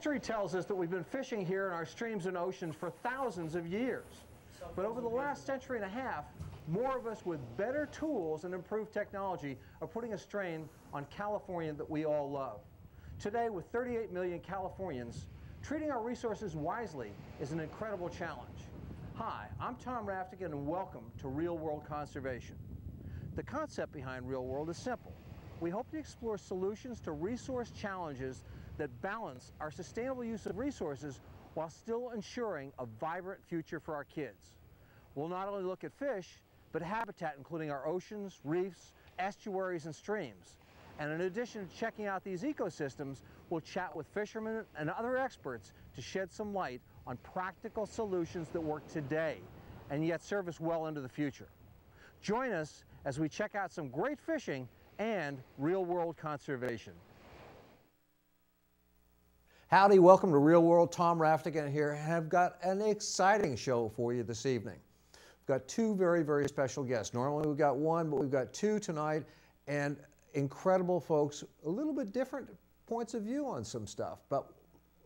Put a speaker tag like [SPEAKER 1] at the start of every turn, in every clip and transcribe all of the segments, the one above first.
[SPEAKER 1] History tells us that we've been fishing here in our streams and oceans for thousands of years. But over the last century and a half, more of us with better tools and improved technology are putting a strain on California that we all love. Today, with 38 million Californians, treating our resources wisely is an incredible challenge. Hi, I'm Tom Raftican, and welcome to Real World Conservation. The concept behind Real World is simple. We hope to explore solutions to resource challenges that balance our sustainable use of resources while still ensuring a vibrant future for our kids. We'll not only look at fish, but habitat, including our oceans, reefs, estuaries, and streams. And in addition to checking out these ecosystems, we'll chat with fishermen and other experts to shed some light on practical solutions that work today and yet serve us well into the future. Join us as we check out some great fishing and real-world conservation. Howdy, welcome to Real World. Tom Raftican here, and I've got an exciting show for you this evening. We've got two very, very special guests. Normally we've got one, but we've got two tonight, and incredible folks, a little bit different points of view on some stuff, but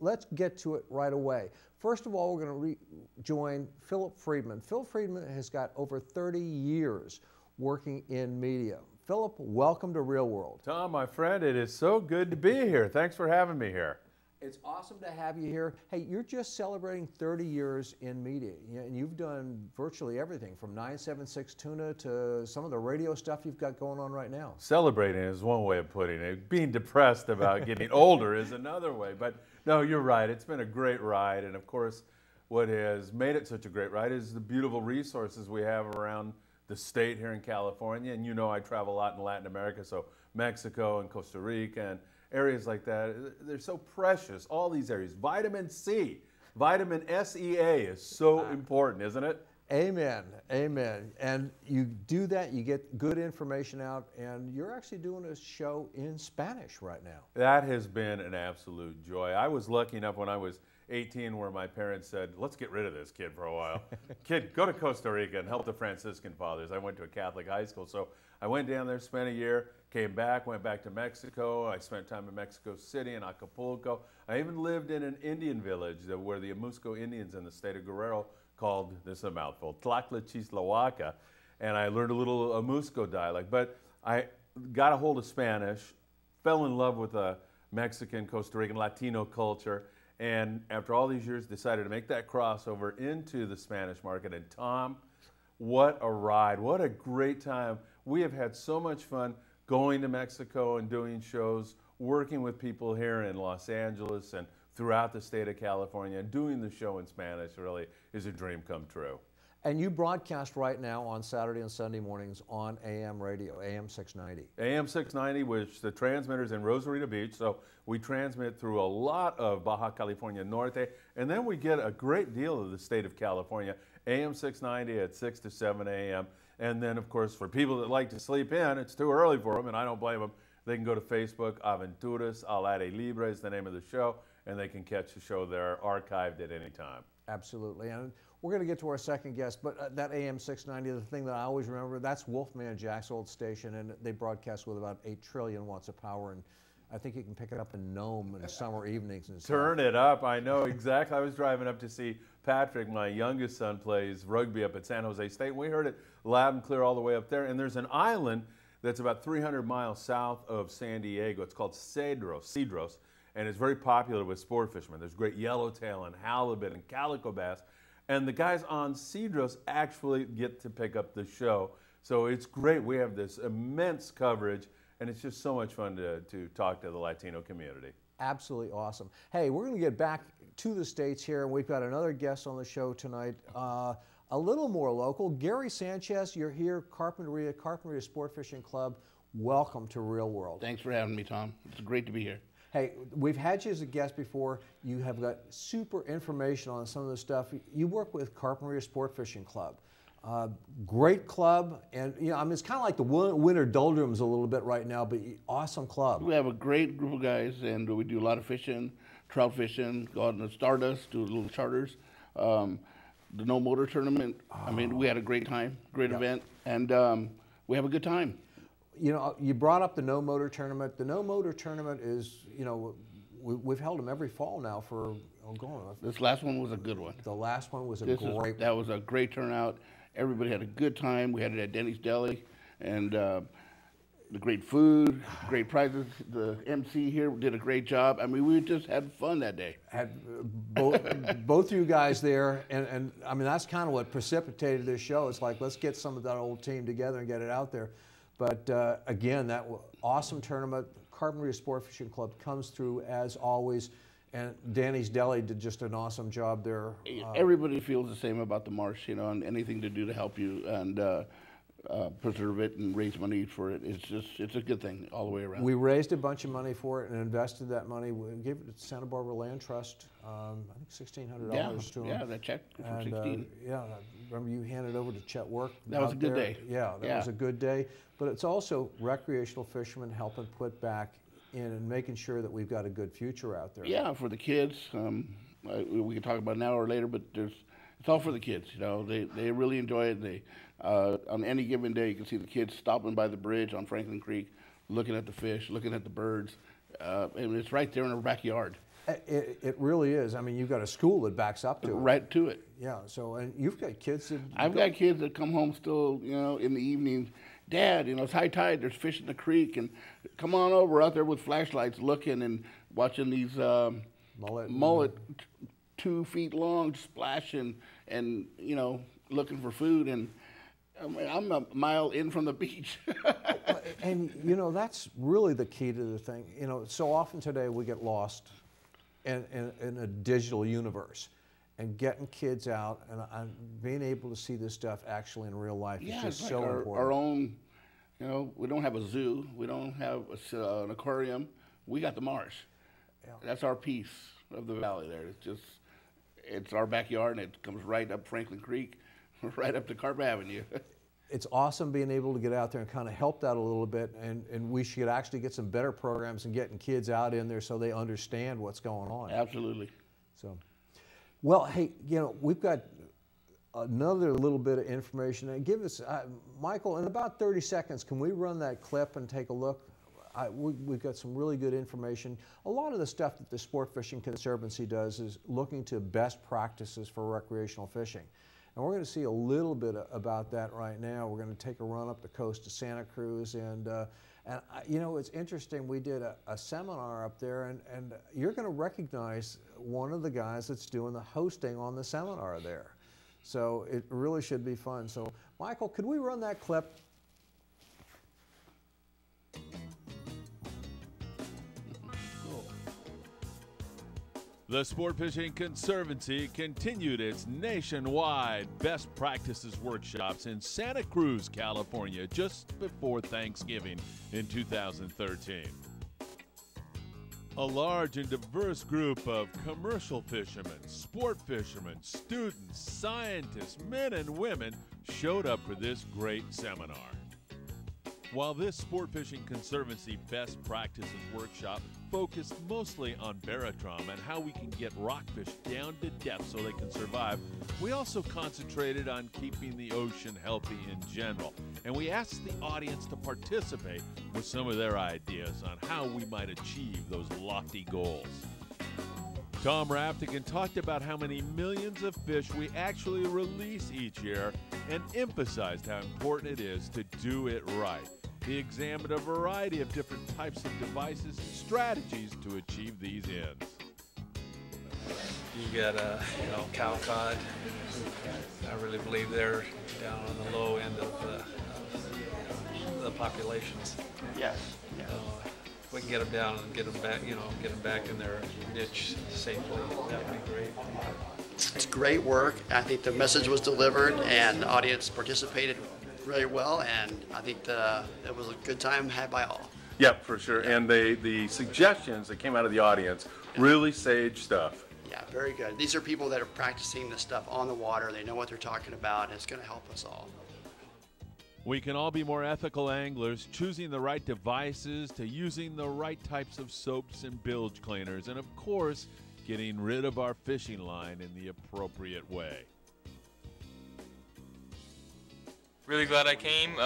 [SPEAKER 1] let's get to it right away. First of all, we're going to join Philip Friedman. Phil Friedman has got over 30 years working in media. Philip, welcome to Real World.
[SPEAKER 2] Tom, my friend, it is so good to be here. Thanks for having me here.
[SPEAKER 1] It's awesome to have you here. Hey, you're just celebrating 30 years in media, and you've done virtually everything from 976 Tuna to some of the radio stuff you've got going on right now.
[SPEAKER 2] Celebrating is one way of putting it. Being depressed about getting older is another way. But no, you're right. It's been a great ride. And of course, what has made it such a great ride is the beautiful resources we have around the state here in California. And you know I travel a lot in Latin America, so Mexico and Costa Rica and areas like that, they're so precious, all these areas. Vitamin C, vitamin SEA is so important, isn't it?
[SPEAKER 1] Amen, amen. And you do that, you get good information out, and you're actually doing a show in Spanish right now.
[SPEAKER 2] That has been an absolute joy. I was lucky enough when I was 18 where my parents said, let's get rid of this kid for a while. Kid, go to Costa Rica and help the Franciscan Fathers. I went to a Catholic high school, so I went down there, spent a year, came back, went back to Mexico. I spent time in Mexico City and Acapulco. I even lived in an Indian village where the Amusco Indians in the state of Guerrero called, this is a mouthful, Tlachtlachislahuaca, and I learned a little Amusco dialect. But I got a hold of Spanish, fell in love with the Mexican, Costa Rican, Latino culture, and after all these years decided to make that crossover into the Spanish market. And Tom, what a ride, what a great time. We have had so much fun going to Mexico and doing shows, working with people here in Los Angeles and throughout the state of California. Doing the show in Spanish really is a dream come true.
[SPEAKER 1] And you broadcast right now on Saturday and Sunday mornings on AM radio, AM 690.
[SPEAKER 2] AM 690, which the transmitter's in Rosarito Beach, so we transmit through a lot of Baja California Norte, and then we get a great deal of the state of California, AM 690 at 6 to 7 a.m. And then, of course, for people that like to sleep in, it's too early for them, and I don't blame them. They can go to Facebook. Aventuras Al Aire Libre is the name of the show, and they can catch the show there archived at any time.
[SPEAKER 1] Absolutely. And we're going to get to our second guest, but that AM 690, the thing that I always remember, that's Wolfman Jack's old station, and they broadcast with about 8 trillion watts of power, and I think you can pick it up in Nome in summer evenings and stuff.
[SPEAKER 2] Turn it up. I know exactly. I was driving up to see Patrick, my youngest son, plays rugby up at San Jose State. We heard it loud and clear all the way up there. And there's an island that's about 300 miles south of San Diego. It's called Cedros, and it's very popular with sport fishermen. There's great yellowtail and halibut and calico bass. And the guys on Cedros actually get to pick up the show. So it's great. We have this immense coverage, and it's just so much fun to talk to the Latino community.
[SPEAKER 1] Absolutely awesome. Hey, we're going to get back to the States here, and we've got another guest on the show tonight, a little more local. Gary Sanchez, you're here, Carpinteria Sport Fishing Club. Welcome to Real World.
[SPEAKER 3] Thanks for having me, Tom. It's great to be here.
[SPEAKER 1] Hey, we've had you as a guest before. You have got super information on some of the stuff. You work with Carpinteria Sport Fishing Club. Great club, and you know, I mean, it's kind of like the winter doldrums a little bit right now, but awesome club.
[SPEAKER 3] We have a great group of guys, and we do a lot of fishing, trout fishing, go out in the Stardust, do little charters. The No Motor Tournament, I mean, we had a great time, great event, and we have a good time.
[SPEAKER 1] You know, you brought up the No Motor Tournament. The No Motor Tournament is, you know, we've held them every fall now for,
[SPEAKER 3] This last one was a good one.
[SPEAKER 1] The last one was great.
[SPEAKER 3] That was a great turnout. Everybody had a good time. We had it at Denny's Deli, and the great food, great prizes. The MC here did a great job. I mean, we just had fun that day.
[SPEAKER 1] Had both you guys there, and I mean, that's kind of what precipitated this show. It's like, let's get some of that old team together and get it out there. But again, that awesome tournament. Carpinteria Sport Fishing Club comes through as always, and Danny's Deli did just an awesome job there.
[SPEAKER 3] Everybody feels the same about the marsh, you know, and anything to do to help you and preserve it and raise money for it. It's a good thing all the way around.
[SPEAKER 1] We raised a bunch of money for it and invested that money. We gave it to Santa Barbara Land Trust, I think $1,600 to them.
[SPEAKER 3] Yeah, that check for 16.
[SPEAKER 1] Yeah, I remember you handed over to Chet Work.
[SPEAKER 3] That was a good day.
[SPEAKER 1] Yeah, that was a good day. But it's also recreational fishermen helping put back in and making sure that we've got a good future out there.
[SPEAKER 3] Yeah, for the kids. We can talk about it now or later, but it's all for the kids. You know, they really enjoy it. They on any given day, you can see the kids stopping by the bridge on Franklin Creek, looking at the fish, looking at the birds, and it's right there in our backyard.
[SPEAKER 1] It really is. I mean, you've got a school that backs up to it.
[SPEAKER 3] Right to it.
[SPEAKER 1] Yeah. So, and you've got kids that.
[SPEAKER 3] I've got kids that come home still, you know, in the evening. Dad, you know, it's high tide. There's fish in the creek, and come on over. We're out there with flashlights, looking and watching these mullet 2 feet long, splashing, and you know, looking for food. And I'm a mile in from the beach.
[SPEAKER 1] And you know, that's really the key to the thing. You know, so often today we get lost in a digital universe. And getting kids out and being able to see this stuff actually in real life is just
[SPEAKER 3] like
[SPEAKER 1] so important.
[SPEAKER 3] Our own, you know, we don't have a zoo. We don't have an aquarium. We got the marsh. Yeah. That's our piece of the valley there. It's our backyard, and it comes right up Franklin Creek, right up to Carp Avenue.
[SPEAKER 1] It's awesome being able to get out there and kind of help that a little bit, and we should actually get some better programs and getting kids out in there so they understand what's going on.
[SPEAKER 3] Absolutely.
[SPEAKER 1] So. Well, hey, you know, we've got another little bit of information. And give us, Michael, in about 30 seconds, can we run that clip and take a look? We've got some really good information. A lot of the stuff that the Sport Fishing Conservancy does is looking to best practices for recreational fishing. And we're going to see a little bit about that right now. We're going to take a run up the coast of Santa Cruz, and you know, it's interesting, we did a seminar up there, and you're going to recognize one of the guys that's doing the hosting on the seminar there. So it really should be fun. So Michael, could we run that clip?
[SPEAKER 4] The Sport Fishing Conservancy continued its nationwide best practices workshops in Santa Cruz, California, just before Thanksgiving in 2013. A large and diverse group of commercial fishermen, sport fishermen, students, scientists, men and women showed up for this great seminar. While this Sport Fishing Conservancy Best Practices Workshop focused mostly on baratrum and how we can get rockfish down to depth so they can survive, we also concentrated on keeping the ocean healthy in general. And we asked the audience to participate with some of their ideas on how we might achieve those lofty goals. Tom Raftican talked about how many millions of fish we actually release each year and emphasized how important it is to do it right. He examined a variety of different types of devices and strategies to achieve these ends.
[SPEAKER 5] You got cow cod. I really believe they're down on the low end of the populations.
[SPEAKER 6] Yes.
[SPEAKER 5] If we can get them down and get them back, get them back in their niche safely, that would be great.
[SPEAKER 6] It's great work. I think the message was delivered and the audience participated really well, and I think it was a good time had by all.
[SPEAKER 2] Yep, for sure. Yeah. And the suggestions that came out of the audience, really sage stuff.
[SPEAKER 6] Yeah, very good. These are people that are practicing this stuff on the water. They know what they're talking about, and it's going to help us all.
[SPEAKER 4] We can all be more ethical anglers, choosing the right devices, to using the right types of soaps and bilge cleaners, and of course, getting rid of our fishing line in the appropriate way.
[SPEAKER 7] Really glad I came,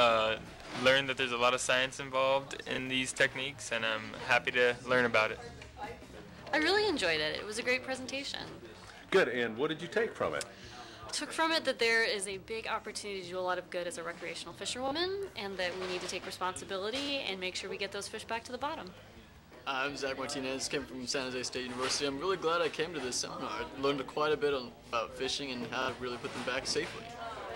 [SPEAKER 7] learned that there's a lot of science involved in these techniques, and I'm happy to learn about it.
[SPEAKER 8] I really enjoyed it. It was a great presentation.
[SPEAKER 2] Good, and what did you take from it?
[SPEAKER 8] Took from it that there is a big opportunity to do a lot of good as a recreational fisherwoman, and that we need to take responsibility and make sure we get those fish back to the bottom.
[SPEAKER 9] I'm Zach Martinez, came from San Jose State University. I'm really glad I came to this seminar. I learned quite a bit about fishing and how to really put them back safely.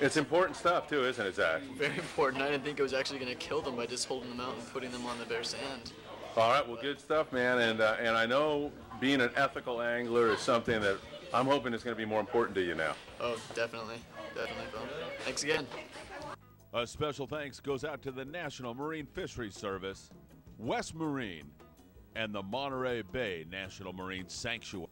[SPEAKER 2] It's important stuff too, isn't it, Zach?
[SPEAKER 9] Very important. I didn't think it was actually going to kill them by just holding them out and putting them on the bare sand.
[SPEAKER 2] All right, well, good stuff, man. And I know being an ethical angler is something that I'm hoping is going to be more important to you now.
[SPEAKER 9] Oh, definitely. Definitely, Phil. Thanks again.
[SPEAKER 4] A special thanks goes out to the National Marine Fisheries Service, West Marine, and the Monterey Bay National Marine Sanctuary.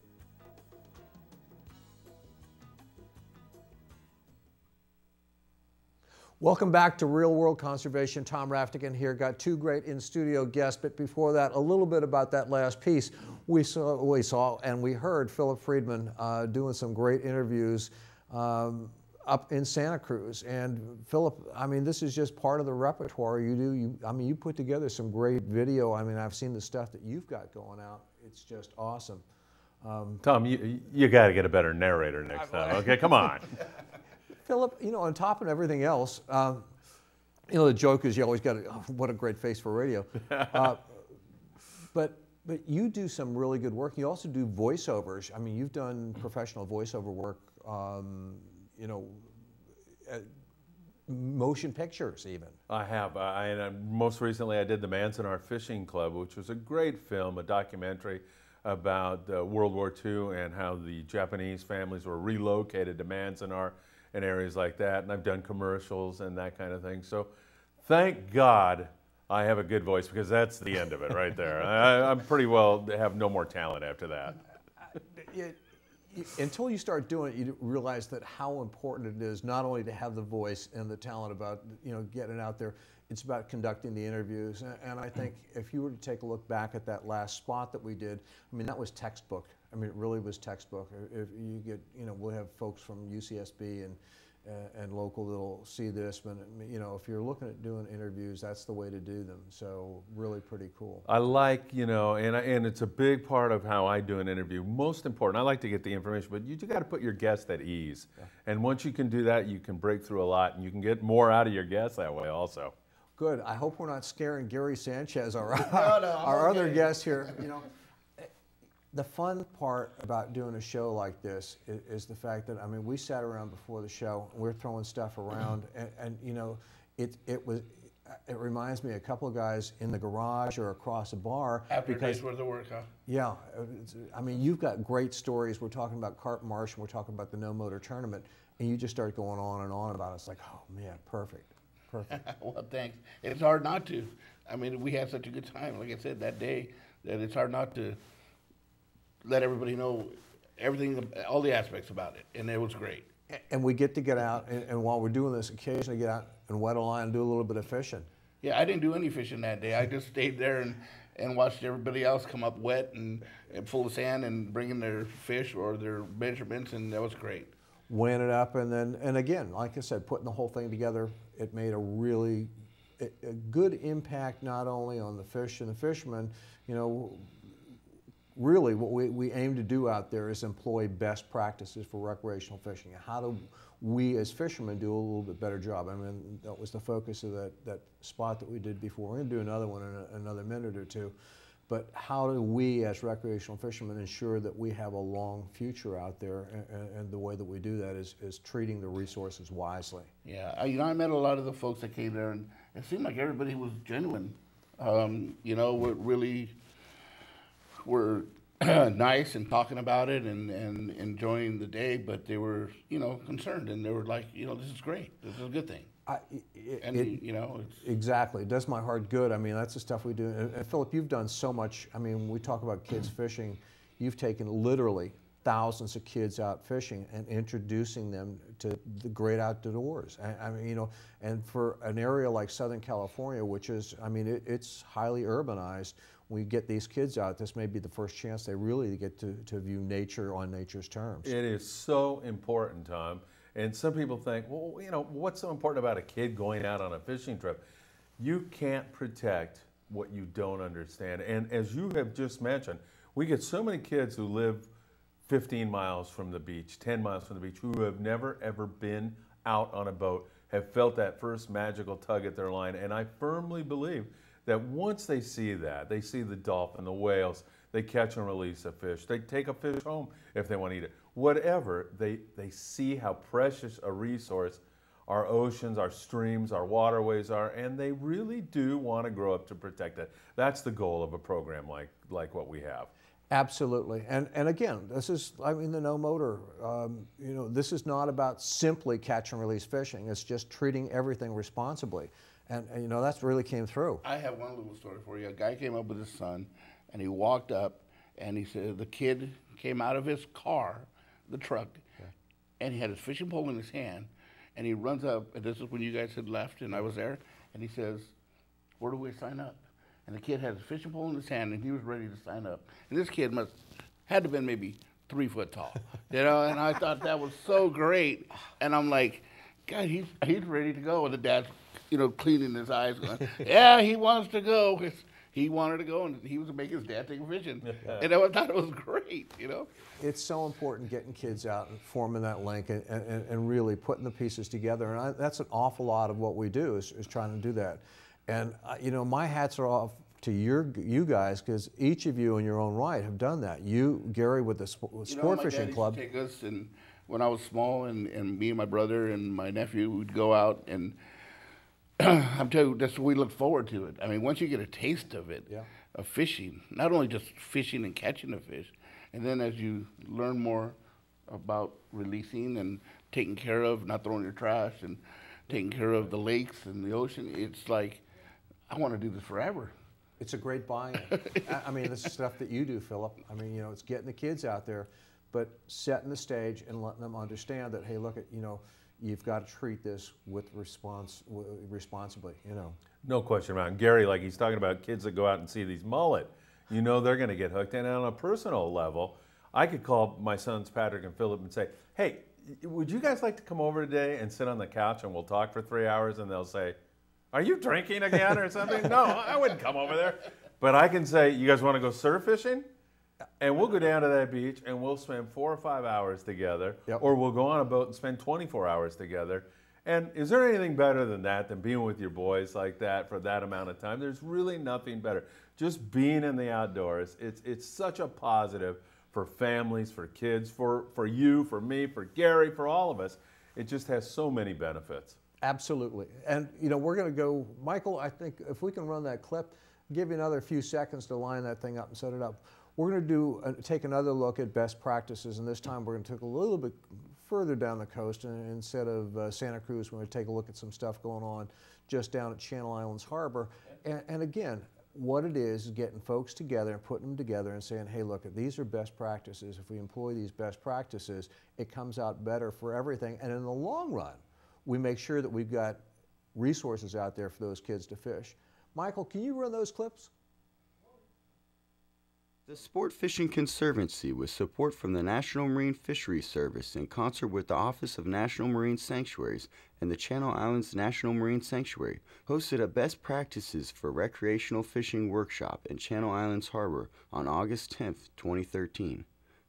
[SPEAKER 1] Welcome back to Real World Conservation. Tom Raftican here. Got two great in-studio guests, but before that, a little bit about that last piece. We saw and we heard Philip Friedman doing some great interviews up in Santa Cruz. And Philip, I mean, this is just part of the repertoire you do. I mean, you put together some great video. I mean, I've seen the stuff that you've got going out. It's just awesome.
[SPEAKER 2] Tom, you got to get a better narrator next time. Okay, come on.
[SPEAKER 1] Philip, you know, on top of everything else, you know, the joke is you always got what a great face for radio. But you do some really good work. You also do voiceovers. I mean, you've done professional voiceover work, you know, motion pictures even.
[SPEAKER 2] I have. Most recently I did the Manzanar Fishing Club, which was a great film, a documentary about World War II and how the Japanese families were relocated to Manzanar and areas like that. And I've done commercials and that kind of thing. So thank God I have a good voice, because that's the end of it right there. I'm pretty well have no more talent after that.
[SPEAKER 1] Until you start doing it, you realize that how important it is not only to have the voice and the talent about, you know, getting it out there, it's about conducting the interviews. And I think if you were to take a look back at that last spot that we did, I mean, that was textbook. I mean, it really was textbook. If you get, you know, we'll have folks from UCSB and local that'll see this, but, you know, if you're looking at doing interviews, that's the way to do them. So really pretty cool.
[SPEAKER 2] I like, you know, and it's a big part of how I do an interview. Most important, I like to get the information, but you got to put your guest at ease. Yeah. And once you can do that, you can break through a lot, and you can get more out of your guests that way also.
[SPEAKER 1] Good. I hope we're not scaring Gary Sanchez, our other guest here. You know, the fun part about doing a show like this is the fact that, I mean, we sat around before the show, and we're throwing stuff around, and you know, it reminds me of a couple of guys in the garage or across a bar.
[SPEAKER 3] After a day's worth of work, huh?
[SPEAKER 1] Yeah. I mean, you've got great stories. We're talking about Carp Marsh, and we're talking about the No Motor Tournament, and you just start going on and on about it. It's like, oh man, perfect. Perfect.
[SPEAKER 3] Well, thanks. It's hard not to. I mean, we had such a good time, like I said, that day, that it's hard not to let everybody know everything, all the aspects about it, and it was great.
[SPEAKER 1] And we get out, and while we're doing this, occasionally get out and wet a line and do a little bit of fishing.
[SPEAKER 3] Yeah, I didn't do any fishing that day. I just stayed there and watched everybody else come up wet and full of sand and bringing their fish or their measurements, and that was great.
[SPEAKER 1] Weighing it up, and again, like I said, putting the whole thing together, it made a really a good impact not only on the fish and the fishermen. You know, really what we aim to do out there is employ best practices for recreational fishing. How do we as fishermen do a little bit better job? I mean, that was the focus of that spot that we did before. We're going to do another one in another minute or two. But how do we as recreational fishermen ensure that we have a long future out there? And the way that we do that is treating the resources wisely.
[SPEAKER 3] Yeah, you know, I met a lot of the folks that came there, and it seemed like everybody was genuine. You know, were nice and talking about it and enjoying the day, but they were, you know, concerned, and they were like, you know, this is great. This is a good thing. You know,
[SPEAKER 1] exactly. It does my heart good. I mean, that's the stuff we do. And Philip, you've done so much. I mean, when we talk about kids fishing, you've taken literally thousands of kids out fishing and introducing them to the great outdoors. I mean, you know, and for an area like Southern California, which is, I mean, it's highly urbanized, we get these kids out, this may be the first chance they really get to view nature on nature's terms.
[SPEAKER 2] It is so important, Tom. And some people think, well, you know, what's so important about a kid going out on a fishing trip? You can't protect what you don't understand. And as you have just mentioned, We get so many kids who live 15 miles from the beach, 10 miles from the beach, who have never ever been out on a boat, have felt that first magical tug at their line. And I firmly believe that once they see that, they see the dolphin, the whales, they catch and release a fish, they take a fish home if they want to eat it. Whatever, they see how precious a resource our oceans, our streams, our waterways are, and they really do want to grow up to protect it. That's the goal of a program like what we have.
[SPEAKER 1] Absolutely, and again, this is, I mean, the no motor. You know, this is not about simply catch and release fishing. It's just treating everything responsibly, and you know that's really came through.
[SPEAKER 3] I have one little story for you. A guy came up with his son, and he walked up, and he said the kid came out of his car, the truck, and he had his fishing pole in his hand, and he runs up, and this is when you guys had left, and I was there, and he says, "Where do we sign up?" And the kid had his fishing pole in his hand, and he was ready to sign up. And this kid had to have been maybe 3 foot tall, you know. And I thought that was so great. And I'm like, God, he's ready to go. And the dad's, you know, cleaning his eyes, going, yeah, he wants to go. He wanted to go, and he was making his dad take him fishing. And I thought it was great, you know.
[SPEAKER 1] It's so important getting kids out and forming that link and really putting the pieces together. And that's an awful lot of what we do is trying to do that. And you know, my hats are off to you guys, because each of you in your own right have done that. You, Gary, with the sport fishing club.
[SPEAKER 3] Take us, and when I was small, and me and my brother and my nephew would go out, and I'm telling you, that's we look forward to it. I mean, once you get a taste of it, of fishing, not only just fishing and catching a fish, and then as you learn more about releasing and taking care of, not throwing your trash, and taking care of the lakes and the ocean, it's like, I want to do this forever.
[SPEAKER 1] It's a great buy-in. I mean, this is stuff that you do, Philip. I mean, you know, it's getting the kids out there, but setting the stage and letting them understand that, hey, look, you know, you've got to treat this with responsibly, you know.
[SPEAKER 2] No question about it. Gary, like he's talking about kids that go out and see these mullet, you know they're going to get hooked. And on a personal level, I could call my sons Patrick and Philip and say, hey, would you guys like to come over today and sit on the couch and we'll talk for 3 hours? And they'll say, are you drinking again or something? No, I wouldn't come over there. But I can say, you guys want to go surf fishing? And we'll go down to that beach and we'll spend 4 or 5 hours together. Or we'll go on a boat and spend 24 hours together. And is there anything better than that, than being with your boys like that for that amount of time? There's really nothing better. Just being in the outdoors, it's such a positive for families, for kids, for you, for me, for Gary, for all of us. It just has so many benefits.
[SPEAKER 1] Absolutely. And, you know, we're going to go, Michael, I think if we can run that clip, give you another few seconds to line that thing up and set it up. We're going to take another look at best practices, and this time we're going to take a little bit further down the coast, and instead of Santa Cruz, we're going to take a look at some stuff going on just down at Channel Islands Harbor. And again, what it is getting folks together and putting them together and saying, hey, look, these are best practices. If we employ these best practices, it comes out better for everything. And in the long run, we make sure that we've got resources out there for those kids to fish. Michael, can you run those clips?
[SPEAKER 10] The Sport Fishing Conservancy, with support from the National Marine Fisheries Service in concert with the Office of National Marine Sanctuaries and the Channel Islands National Marine Sanctuary, hosted a Best Practices for Recreational Fishing workshop in Channel Islands Harbor on August 10th, 2013.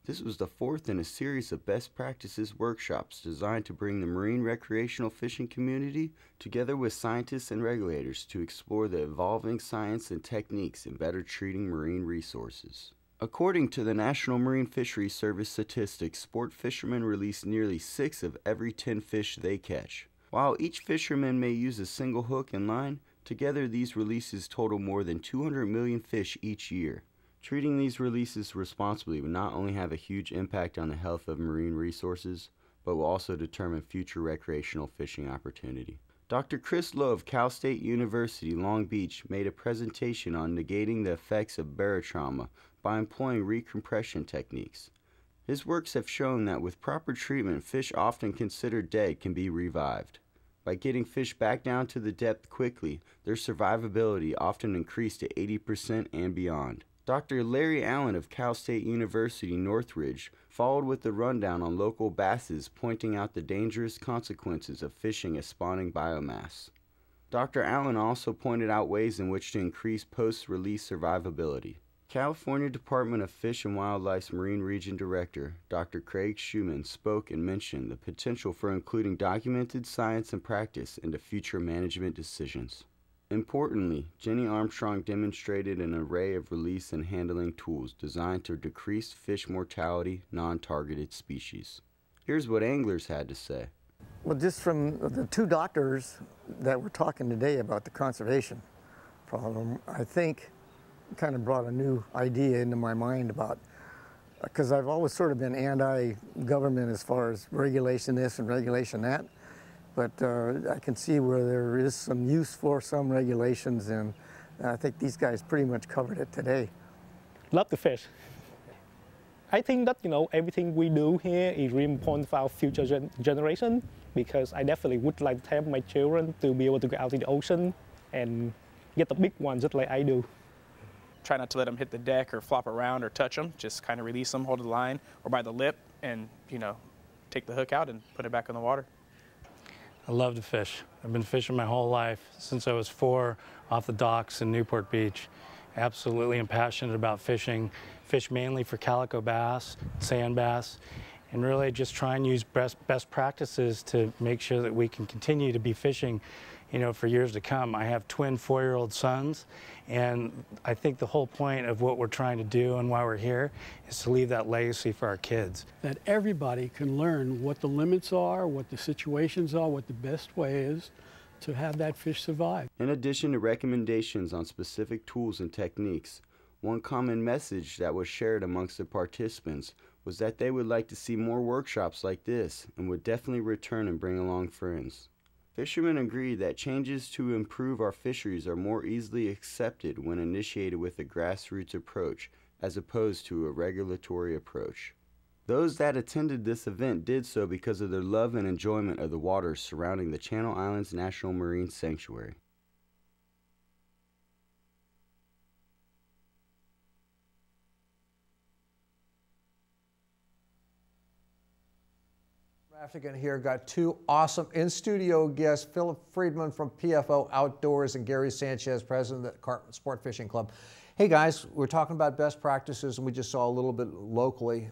[SPEAKER 10] This was the fourth in a series of best practices workshops designed to bring the marine recreational fishing community together with scientists and regulators to explore the evolving science and techniques in better treating marine resources. According to the National Marine Fisheries Service statistics, sport fishermen release nearly 6 of every 10 fish they catch. While each fisherman may use a single hook and line, together these releases total more than 200 million fish each year. Treating these releases responsibly will not only have a huge impact on the health of marine resources, but will also determine future recreational fishing opportunity. Dr. Chris Lowe of Cal State University, Long Beach, made a presentation on negating the effects of barotrauma by employing recompression techniques. His works have shown that with proper treatment, fish often considered dead can be revived. By getting fish back down to the depth quickly, their survivability often increased to 80% and beyond. Dr. Larry Allen of Cal State University, Northridge, followed with a rundown on local basses, pointing out the dangerous consequences of fishing a spawning biomass. Dr. Allen also pointed out ways in which to increase post-release survivability. California Department of Fish and Wildlife's Marine Region Director, Dr. Craig Schumann, spoke and mentioned the potential for including documented science and practice into future management decisions. Importantly, Jenny Armstrong demonstrated an array of release and handling tools designed to decrease fish mortality non-targeted species. Here's what anglers had to say.
[SPEAKER 11] Well, just from the two doctors that were talking today about the conservation problem, I think kind of brought a new idea into my mind about, because I've always sort of been anti-government as far as regulation this and regulation that, but I can see where there is some use for some regulations, and I think these guys pretty much covered it today.
[SPEAKER 12] Love the fish. I think that, everything we do here is really important for our future generation, because I definitely would like to have my children to be able to go out in the ocean and get the big ones just like I do.
[SPEAKER 13] Try not to let them hit the deck or flop around or touch them. Just kind of release them, hold the line or by the lip, and take the hook out and put it back in the water.
[SPEAKER 14] I love to fish. I've been fishing my whole life since I was 4 off the docks in Newport Beach. Absolutely am passionate about fishing. Fish mainly for calico bass, sand bass, and really just try and use best practices to make sure that we can continue to be fishing for years to come. I have twin 4-year-old sons, and I think the whole point of what we're trying to do and why we're here is to leave that legacy for our kids.
[SPEAKER 15] That everybody can learn what the limits are, what the situations are, what the best way is to have that fish survive.
[SPEAKER 10] In addition to recommendations on specific tools and techniques, one common message that was shared amongst the participants was that they would like to see more workshops like this and would definitely return and bring along friends. Fishermen agreed that changes to improve our fisheries are more easily accepted when initiated with a grassroots approach as opposed to a regulatory approach. Those that attended this event did so because of their love and enjoyment of the waters surrounding the Channel Islands National Marine Sanctuary.
[SPEAKER 1] Raftican here, got two awesome in-studio guests, Philip Friedman from PFO Outdoors and Gary Sanchez, president of the Carpenter Sport Fishing Club. Hey guys, we're talking about best practices and we just saw a little bit locally.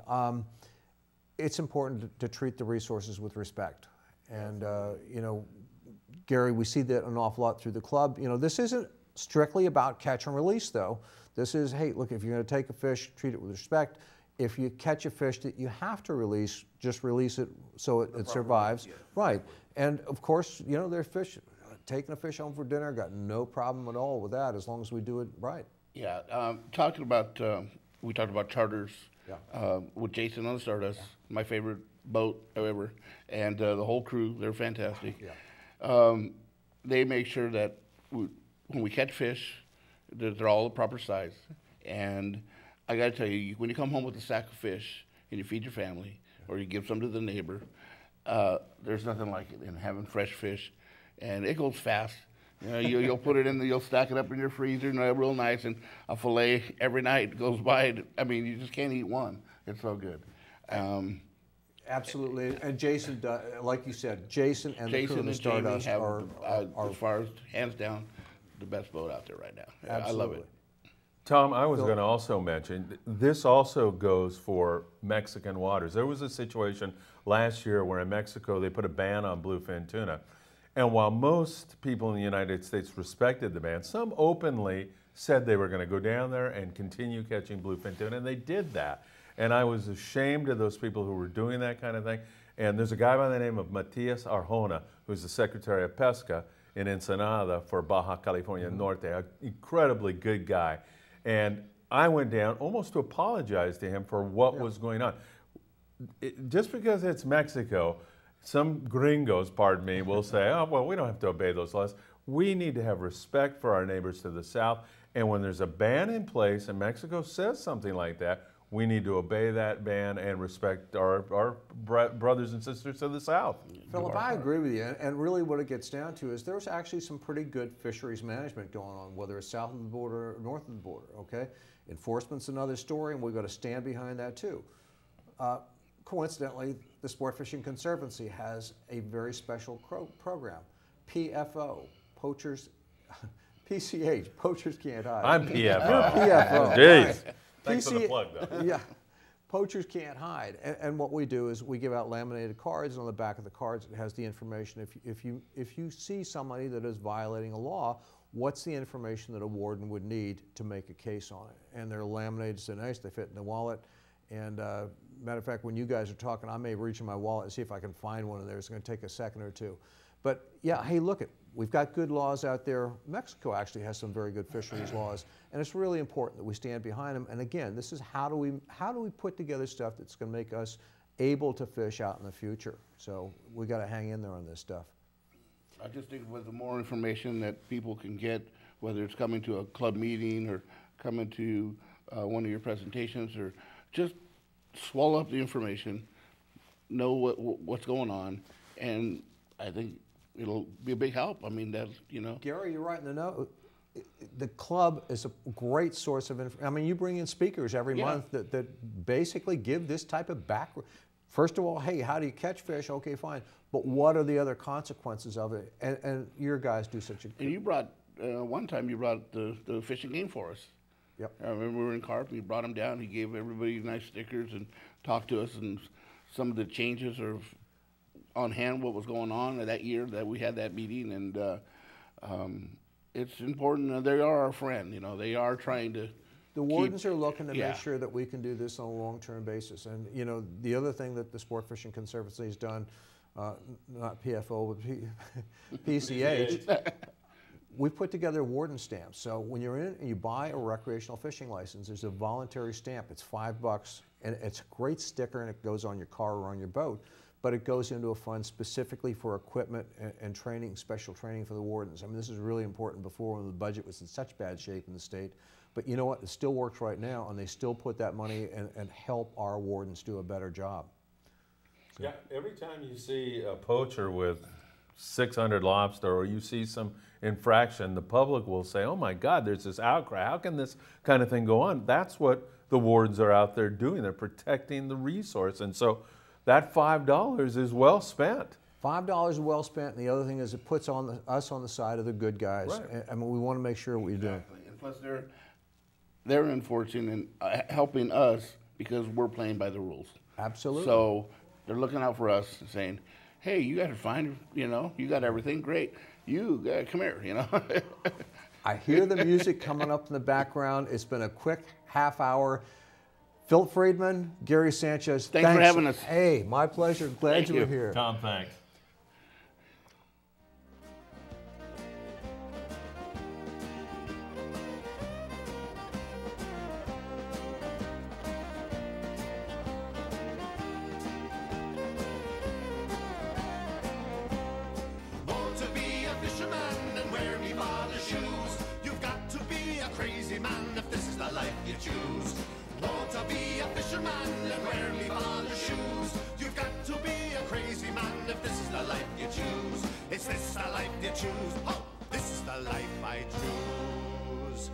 [SPEAKER 1] It's important to treat the resources with respect. And Gary, we see that an awful lot through the club. This isn't strictly about catch and release though. This is, hey, look, if you're gonna take a fish, treat it with respect. If you catch a fish that you have to release, just release it so it survives. Right. And of course, there's fish, taking a fish home for dinner, got no problem at all with that as long as we do it right.
[SPEAKER 3] Yeah, we talked about charters with Jason on the Stardust, my favorite boat ever, and the whole crew, they're fantastic. Yeah. They make sure that when we catch fish, they're all the proper size. And I got to tell you, when you come home with a sack of fish and you feed your family or you give some to the neighbor, there's nothing like it in having fresh fish. And it goes fast. You'll put it in, you'll stack it up in your freezer, real nice, and a fillet every night goes by. I mean, you just can't eat one. It's so good.
[SPEAKER 1] Absolutely. And Jason, like you said, Jason and the crew of the Stardust are,
[SPEAKER 3] as far as hands down, the best boat out there right now.
[SPEAKER 1] Absolutely.
[SPEAKER 3] I love it.
[SPEAKER 2] Tom, I was going to also mention, this also goes for Mexican waters. There was a situation last year where in Mexico they put a ban on bluefin tuna. And while most people in the United States respected the ban, some openly said they were going to go down there and continue catching bluefin tuna, and they did that. And I was ashamed of those people who were doing that kind of thing. And there's a guy by the name of Matias Arjona, who's the Secretary of Pesca in Ensenada for Baja California Norte, an incredibly good guy. And I went down almost to apologize to him for what was going on. Just because it's Mexico, some gringos, pardon me, will say, oh, well, we don't have to obey those laws. We need to have respect for our neighbors to the south. And when there's a ban in place and Mexico says something like that, we need to obey that ban and respect our brothers and sisters to the south.
[SPEAKER 1] Philip, I agree with you. And really what it gets down to is there's actually some pretty good fisheries management going on, whether it's south of the border or north of the border, okay? Enforcement's another story, and we've got to stand behind that too. Coincidentally, the Sport Fishing Conservancy has a very special program, PFO, Poachers PCH, Poachers Can't Hide.
[SPEAKER 2] I'm PFO.
[SPEAKER 1] You're PFO.
[SPEAKER 2] Jeez.
[SPEAKER 1] Right.
[SPEAKER 2] Thanks for the plug, though.
[SPEAKER 1] Yeah. Poachers Can't Hide. And what we do is we give out laminated cards, and on the back of the cards it has the information. If you see somebody that is violating a law, what's the information that a warden would need to make a case on it? And they're laminated so nice, they fit in the wallet. And matter of fact, when you guys are talking, I may reach in my wallet and see if I can find one of theirs. It's going to take a second or two. But yeah, hey, look, we've got good laws out there. Mexico actually has some very good fisheries laws, and it's really important that we stand behind them. And again, this is how do we put together stuff that's going to make us able to fish out in the future. So we got to hang in there on this stuff.
[SPEAKER 3] I just think with the more information that people can get, whether it's coming to a club meeting or coming to one of your presentations, or just swallow up the information, know what's going on, and I think it'll be a big help. I mean, that's, you know.
[SPEAKER 1] Gary, you're right in the know. The club is a great source of information. I mean, you bring in speakers every month that basically give this type of background. First of all, hey, how do you catch fish? Okay, fine. But what are the other consequences of it? And your guys do such a good.
[SPEAKER 3] And you brought, one time you brought the fishing game for us.
[SPEAKER 1] Yep.
[SPEAKER 3] I remember we were in Carp, and you brought him down. He gave everybody nice stickers and talked to us, and some of the changes are on hand, what was going on that year that we had that meeting. And it's important. They are our friend. You know, they are trying to.
[SPEAKER 1] The wardens are looking to make sure that we can do this on a long-term basis. And, you know, the other thing that the Sport Fishing Conservancy has done, not PFO, but PCH, we've put together warden stamps. So when you're in and you buy a recreational fishing license, there's a voluntary stamp. It's $5, and it's a great sticker, and it goes on your car or on your boat. But it goes into a fund specifically for equipment and training, special training for the wardens. I mean, this is really important before when the budget was in such bad shape in the state. But you know what? It still works right now, and they still put that money and help our wardens do a better job. So.
[SPEAKER 2] Yeah, every time you see a poacher with 600 lobster, or you see some infraction, the public will say, oh my God, there's this outcry. How can this kind of thing go on? That's what the wardens are out there doing. They're protecting the resource. And so that $5 is well spent.
[SPEAKER 1] $5 is well spent, and the other thing is it puts us on the side of the good guys. Right. I mean, we want to make sure we do.
[SPEAKER 3] And plus they're enforcing and helping us because we're playing by the rules.
[SPEAKER 1] Absolutely.
[SPEAKER 3] So they're looking out for us and saying, hey, you got to find, you know, you got everything, great. You come here, you know.
[SPEAKER 1] I hear the music coming up in the background. It's been a quick half hour. Phil Friedman, Gary Sanchez,
[SPEAKER 3] thanks for having us.
[SPEAKER 1] Hey, my pleasure. Glad you were here.
[SPEAKER 2] Tom, thanks.
[SPEAKER 16] Is this the life you choose? Oh, this is the life I choose.